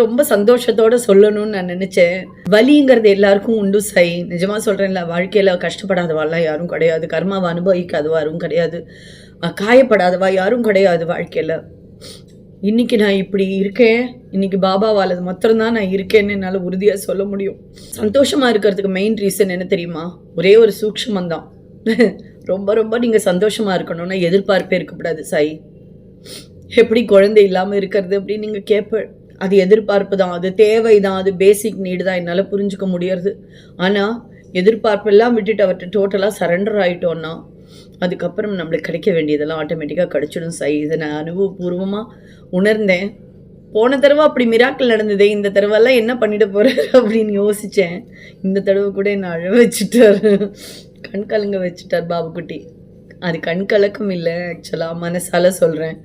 ரொம்ப சந்தோஷத்தோட சொல்லணும்னு நான் நினைச்சேன். வலிங்கிறது எல்லாருக்கும் உண்டு சாய். நிஜமா சொல்றேன்ல, வாழ்க்கையில கஷ்டப்படாதவாள்லாம் யாரும் கிடையாது. கர்மாவை அனுபவிக்காதவா யாரும் கிடையாது. காயப்படாதவா யாரும் கிடையாது வாழ்க்கையில. இன்னைக்கு நான் இப்படி இருக்கேன், இன்னைக்கு பாபாவால் அது மாத்திரம்தான் நான் இருக்கேன்னு என்னால் உறுதியாக சொல்ல முடியும். சந்தோஷமா இருக்கிறதுக்கு மெயின் ரீசன் என்ன தெரியுமா? ஒரே ஒரு சூக்ஷ்மம் தான். ரொம்ப ரொம்ப நீங்கள் சந்தோஷமா இருக்கணும்னா எதிர்பார்ப்பே இருக்கக்கூடாது சாய். எப்படி குழந்தை இல்லாமல் இருக்கிறது அப்படின்னு நீங்கள் கேட்ப, அது எதிர்பார்ப்பு தான், அது தேவை தான், அது பேசிக் நீடு தான், என்னால் புரிஞ்சுக்க முடியாது. ஆனால் எதிர்பார்ப்பெல்லாம் விட்டுட்டு அவர்கிட்ட டோட்டலாக சரண்டர் ஆகிட்டோன்னா அதுக்கப்புறம் நம்மளுக்கு கிடைக்க வேண்டியதெல்லாம் ஆட்டோமேட்டிக்காக கிடச்சிடும் சாய். இதை நான் அனுபவபூர்வமாக உணர்ந்தேன். போன தடவை அப்படி மிராக்கள் நடந்ததே, இந்த தடவைலாம் என்ன பண்ணிட போகிறார் அப்படின்னு யோசித்தேன். இந்த தடவை கூட என்னை அழ வச்சுட்டார், கண் கலங்க வச்சுட்டார் பாபுக்குட்டி. அது கண் கலக்கம் இல்லை, ஆக்சுவலாக மனசால சொல்கிறேன்.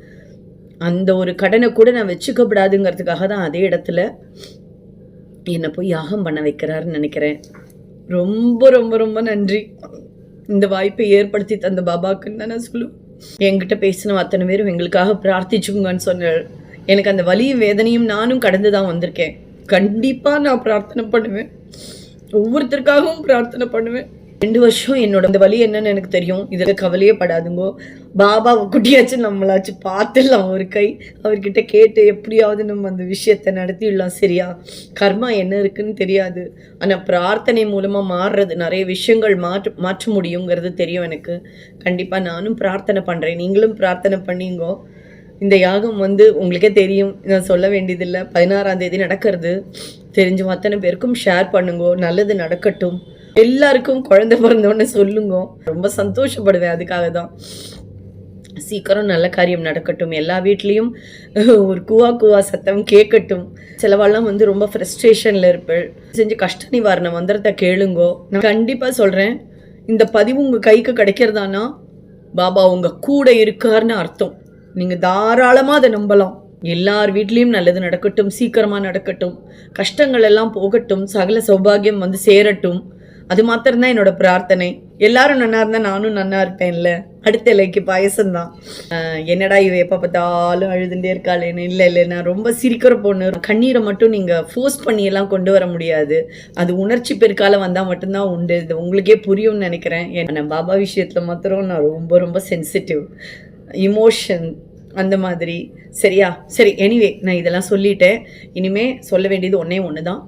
அந்த ஒரு கடனை கூட நான் வச்சுக்கப்படாதுங்கிறதுக்காக தான் அதே இடத்துல என்னை போய் யாகம் பண்ண வைக்கிறாருன்னு நினைக்கிறேன். ரொம்ப ரொம்ப ரொம்ப நன்றி. இந்த வாய்ப்பை ஏற்படுத்தி தந்த பாபாக்குன்னு தான் நான் சொல்லுவேன். என்கிட்ட பேசின அத்தனை பேரும் எங்களுக்காக பிரார்த்திச்சுங்கன்னு சொன்னார். எனக்கு அந்த வலியும் வேதனையும் நானும் கடந்து தான் வந்திருக்கேன். கண்டிப்பாக நான் பிரார்த்தனை பண்ணுவேன், ஒவ்வொருத்தருக்காகவும் பிரார்த்தனை பண்ணுவேன். 2 வருஷம் என்னோட அந்த வலி என்னன்னு எனக்கு தெரியும். இதில் கவலையே படாதுங்கோ. பாபா குட்டியாச்சும் நம்மளாச்சும் பார்த்துடலாம் ஒரு கை. அவர்கிட்ட கேட்டு எப்படியாவது நம்ம அந்த விஷயத்தை நடத்திடலாம். சரியா? கர்மா என்ன இருக்குன்னு தெரியாது, ஆனால் பிரார்த்தனை மூலமாக மாறுறது நிறைய விஷயங்கள் மாற்ற முடியுங்கிறது தெரியும் எனக்கு. கண்டிப்பாக நானும் பிரார்த்தனை பண்ணுறேன், நீங்களும் பிரார்த்தனை பண்ணிங்கோ. இந்த யாகம் உங்களுக்கே தெரியும், நான் சொல்ல வேண்டியதில்லை. 16ஆம் தேதி நடக்கிறது. தெரிஞ்ச அத்தனை பேருக்கும் ஷேர் பண்ணுங்கோ. நல்லது நடக்கட்டும். எல்லாருக்கும் குழந்தை பிறந்தோன்னு சொல்லுங்க. ரொம்ப சந்தோஷப்படுவேன். அதுக்காக தான் சீக்கிரம் நல்ல காரியம் நடக்கட்டும். எல்லா வீட்லேயும் ஒரு கூவா கூவா சத்தம் கேட்கட்டும். சிலவெல்லாம் ரொம்ப ஃப்ரஸ்ட்ரேஷனில் இருப்பேன். செஞ்சு கஷ்ட நிவாரண மந்திரத்தை கேளுங்கோ. நான் கண்டிப்பாக சொல்கிறேன், இந்த பதிவு உங்கள் கைக்கு கிடைக்கிறதானா பாபா உங்கள் கூட இருக்காருன்னு அர்த்தம். நீங்கள் தாராளமாக அதை நம்பலாம். எல்லார் வீட்லேயும் நல்லது நடக்கட்டும், சீக்கிரமாக நடக்கட்டும், கஷ்டங்கள் எல்லாம் போகட்டும், சகல சௌபாகியம் சேரட்டும். அது மாத்திரம்தான் என்னோட பிரார்த்தனை. எல்லாரும் நன்னா இருந்தால் நானும் நன்னா இருப்பேன்ல. அடுத்த இலைக்கு பாயசம்தான். என்னடா இவ எப்போ பார்த்தாலும் அழுதுண்டே இருக்காளேன்னு. இல்லை, நான் ரொம்ப சிரிக்கிற பொண்ணு. கண்ணீரை மட்டும் நீங்கள் ஃபோர்ஸ் பண்ணியெல்லாம் கொண்டு வர முடியாது. அது உணர்ச்சி பெருக்கால வந்தால் மட்டும்தான் உண்டு. இது உங்களுக்கே புரியும்னு நினைக்கிறேன். நான் பாபா விஷயத்தில் மாத்திரம் நான் ரொம்ப ரொம்ப சென்சிட்டிவ், இமோஷன் அந்த மாதிரி. சரியா? சரி, எனிவே நான் இதெல்லாம் சொல்லிட்டேன். இனிமேல் சொல்ல வேண்டியது ஒன்றே ஒன்று தான்.